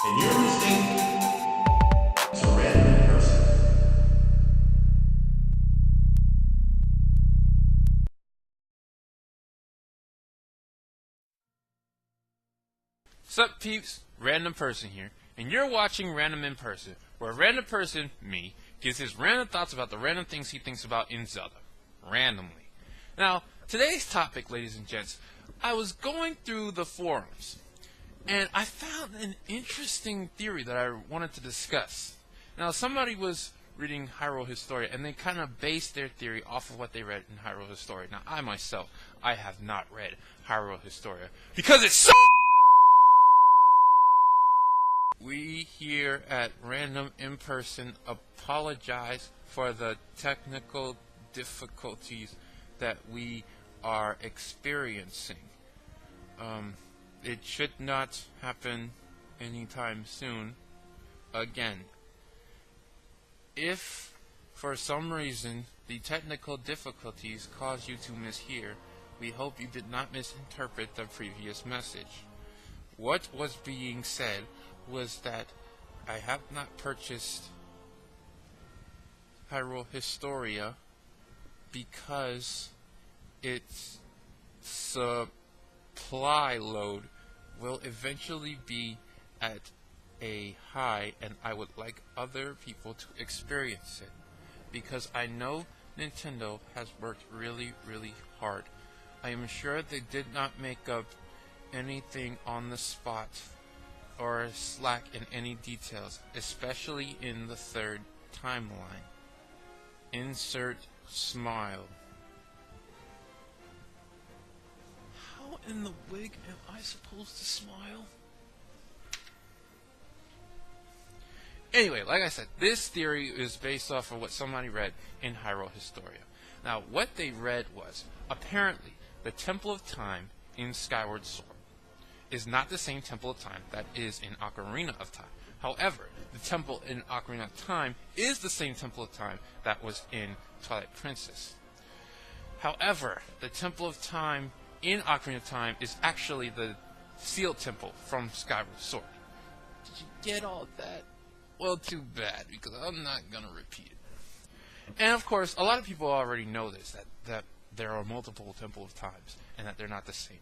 And you're listening to Random in Person. Sup peeps, Random Person here, and you're watching Random in Person, where a random person, me, gives his random thoughts about the random things he thinks about in Zelda. Randomly. Now, today's topic, ladies and gents, I was going through the forums, and I found an interesting theory that I wanted to discuss. Now, somebody was reading Hyrule Historia, and they kind of based their theory off of what they read in Hyrule Historia. Now, I myself, I have not read Hyrule Historia, because it's so... We here at Random in Person apologize for the technical difficulties that we are experiencing. It should not happen anytime soon again. If for some reason the technical difficulties cause you to mishear, we hope you did not misinterpret the previous message. What was being said was that I have not purchased Hyrule Historia because its supply load will eventually be at a high, and I would like other people to experience it, because I know Nintendo has worked really, really hard. I am sure they did not make up anything on the spot or slack in any details, especially in the third timeline. Insert smile. How in the wig am I supposed to smile? Anyway, like I said, this theory is based off of what somebody read in Hyrule Historia. Now, what they read was, apparently, the Temple of Time in Skyward Sword is not the same Temple of Time that is in Ocarina of Time. However, the temple in Ocarina of Time is the same Temple of Time that was in Twilight Princess. However, the Temple of Time in Ocarina of Time is actually the sealed temple from Skyward Sword. Did you get all that? Well, too bad, because I'm not going to repeat it. And of course, a lot of people already know this, that there are multiple Temple of Times, and that they're not the same.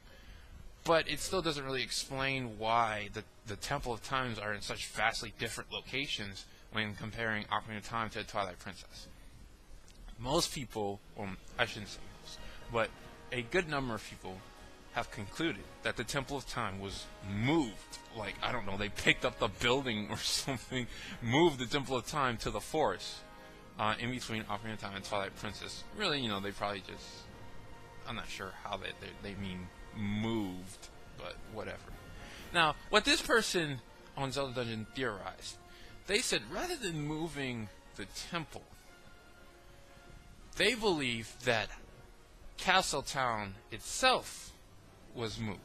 But it still doesn't really explain why the Temple of Times are in such vastly different locations when comparing Ocarina of Time to Twilight Princess. Most people, well, I shouldn't say most, but a good number of people have concluded that the Temple of Time was moved. Like, I don't know, they picked up the building or something, moved the Temple of Time to the forest in between Ocarina of Time and Twilight Princess. Really, they probably just, I'm not sure how they mean moved, but whatever. Now, what this person on Zelda Dungeon theorized, they said rather than moving the temple, they believe that Castle Town itself was moved.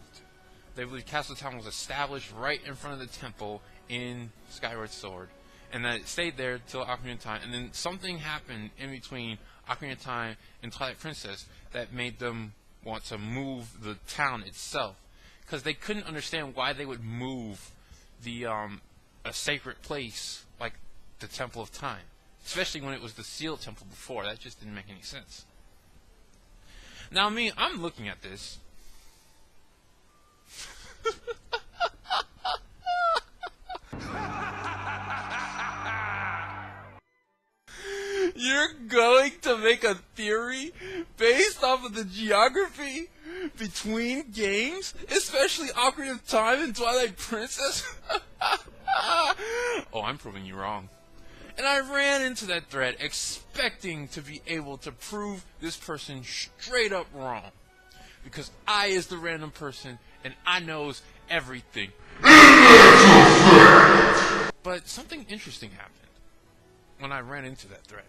They believe Castle Town was established right in front of the temple in Skyward Sword, and that it stayed there till Ocarina of Time, and then something happened in between Ocarina of Time and Twilight Princess that made them want to move the town itself, because they couldn't understand why they would move the a sacred place like the Temple of Time, especially when it was the sealed temple before. That just didn't make any sense. Now, I'm looking at this. You're going to make a theory based off of the geography between games, especially Ocarina of Time and Twilight Princess? Oh, I'm proving you wrong. And I ran into that thread expecting to be able to prove this person straight up wrong, because I is the random person and I knows everything. But something interesting happened when I ran into that thread.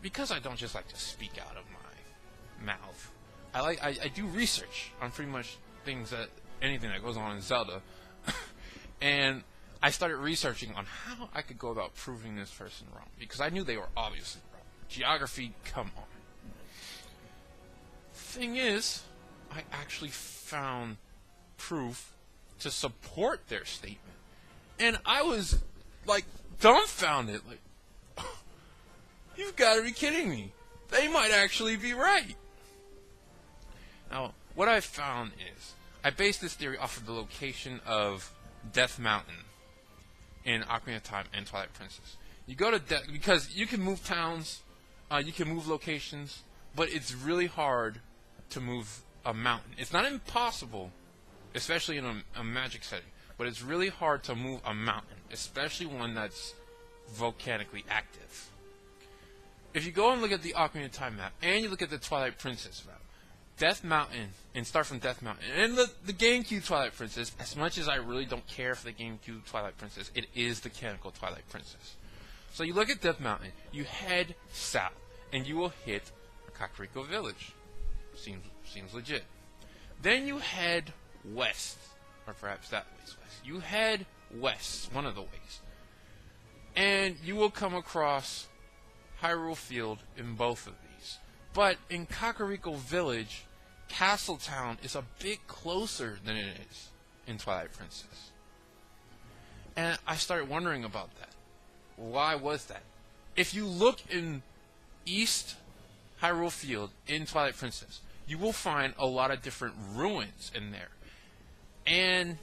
Because I don't just like to speak out of my mouth, I do research on pretty much anything that goes on in Zelda, and I started researching on how I could go about proving this person wrong, because I knew they were obviously wrong. Geography, come on. Thing is, I actually found proof to support their statement. And I was, like, dumbfounded. Like, you've got to be kidding me. They might actually be right. Now, what I found is, I based this theory off of the location of Death Mountain in Ocarina of Time and Twilight Princess. You go to Death, because you can move towns, you can move locations, but it's really hard to move a mountain. It's not impossible, especially in a magic setting, but it's really hard to move a mountain, especially one that's volcanically active. If you go and look at the Ocarina of Time map, and you look at the Twilight Princess map, Death Mountain, and start from Death Mountain, and the GameCube Twilight Princess, as much as I really don't care for the GameCube Twilight Princess, it is the canonical Twilight Princess. So you look at Death Mountain, you head south, and you will hit Kakariko Village. Seems legit. Then you head west, or perhaps that way's west. You head west, one of the ways, and you will come across Hyrule Field in both of these. But in Kakariko Village, Castletown is a bit closer than it is in Twilight Princess. And I started wondering about that. Why was that? If you look in East Hyrule Field in Twilight Princess, you will find a lot of different ruins in there. And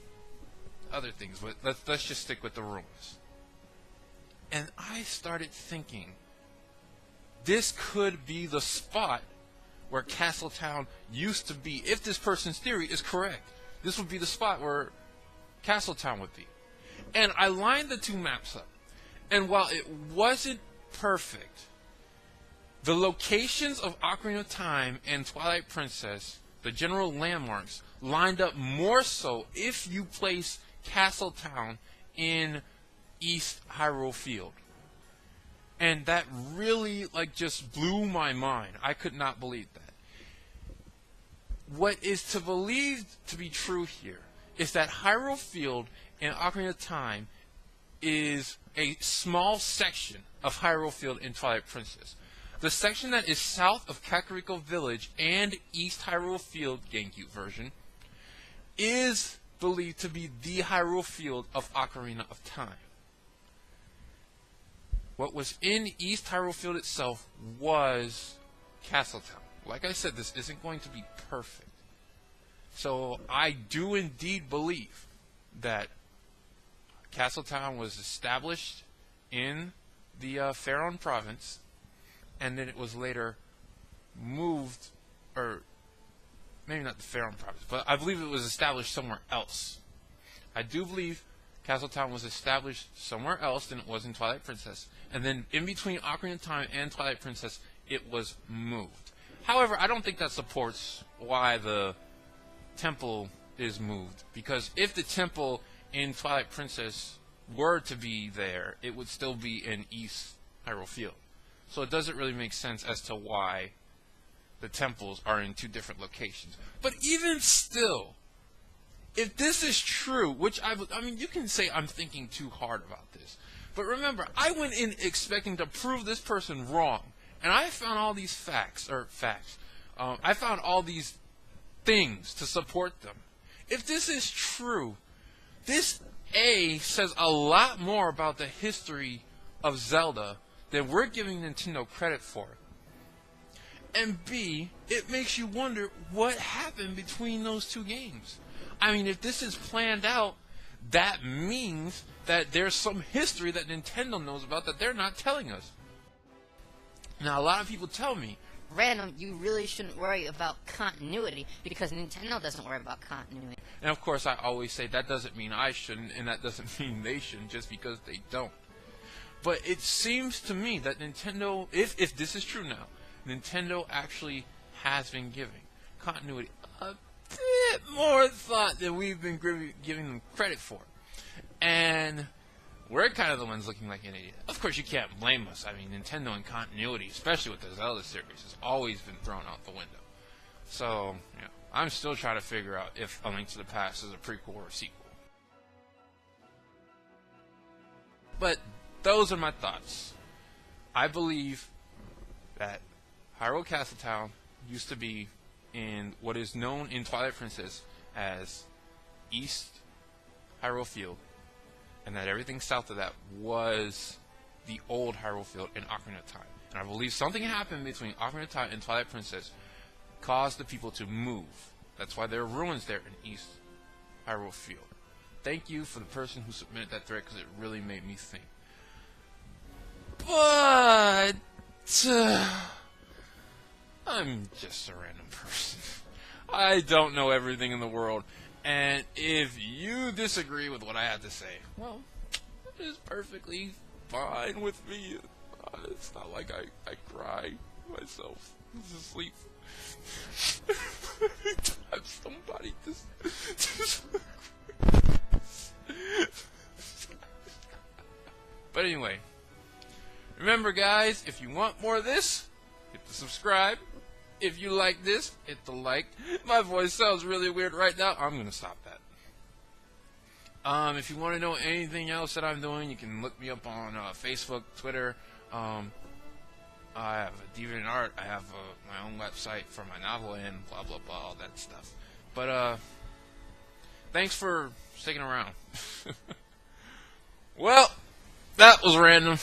other things, but let's just stick with the ruins. And I started thinking, this could be the spot where Castletown used to be. If this person's theory is correct, this would be the spot where Castletown would be. And I lined the two maps up. And while it wasn't perfect, the locations of Ocarina of Time and Twilight Princess, the general landmarks, lined up more so if you place Castletown in East Hyrule Field. And that really, just blew my mind. I could not believe that. What is to believe to be true here is that Hyrule Field in Ocarina of Time is a small section of Hyrule Field in Twilight Princess. The section that is south of Kakariko Village and East Hyrule Field, GameCube version, is believed to be the Hyrule Field of Ocarina of Time. What was in East Hyrule Field itself was Castletown. Like I said, this isn't going to be perfect. So I do indeed believe that Castletown was established in the Faron province, and then it was later moved, or maybe not the Faron province, but I believe it was established somewhere else. I do believe Castletown was established somewhere else than it was in Twilight Princess, and then in between Ocarina of Time and Twilight Princess, it was moved. However, I don't think that supports why the temple is moved, because if the temple in Twilight Princess were to be there, it would still be in East Hyrule Field. So it doesn't really make sense as to why the temples are in two different locations. But even still, if this is true, which I mean, you can say I'm thinking too hard about this. But remember, I went in expecting to prove this person wrong. And I found all these facts. I found all these things to support them. If this is true, this A says a lot more about the history of Zelda than we're giving Nintendo credit for. And B, it makes you wonder what happened between those two games. I mean, if this is planned out, that means that there's some history that Nintendo knows about that they're not telling us. Now, a lot of people tell me, Random, you really shouldn't worry about continuity because Nintendo doesn't worry about continuity. and of course I always say that doesn't mean I shouldn't, and that doesn't mean they shouldn't just because they don't. But it seems to me that Nintendo, if this is true now, Nintendo actually has been giving continuity a bit more thought than we've been giving them credit for. And we're kind of the ones looking like an idiot. Of course, you can't blame us. I mean, Nintendo and continuity, especially with the Zelda series, has always been thrown out the window. So, I'm still trying to figure out if A Link to the Past is a prequel or a sequel. But those are my thoughts. I believe that Hyrule Castletown used to be in what is known in Twilight Princess as East Hyrule Field, and that everything south of that was the old Hyrule Field in Ocarina of Time. And I believe something happened between Ocarina of Time and Twilight Princess caused the people to move. That's why there are ruins there in East Hyrule Field. Thank you for the person who submitted that thread, because it really made me think. But I'm just a random person. I don't know everything in the world. And if you disagree with what I have to say, well, it's perfectly fine with me. It's not like I cry myself to sleep. Have somebody just But anyway, remember guys, if you want more of this, hit the subscribe. If you like this, hit the like. My voice sounds really weird right now. I'm going to stop that. If you want to know anything else that I'm doing, you can look me up on Facebook, Twitter. I have a DeviantArt. I have my own website for my novel and blah, blah, blah, all that stuff. But, thanks for sticking around. Well, that was random.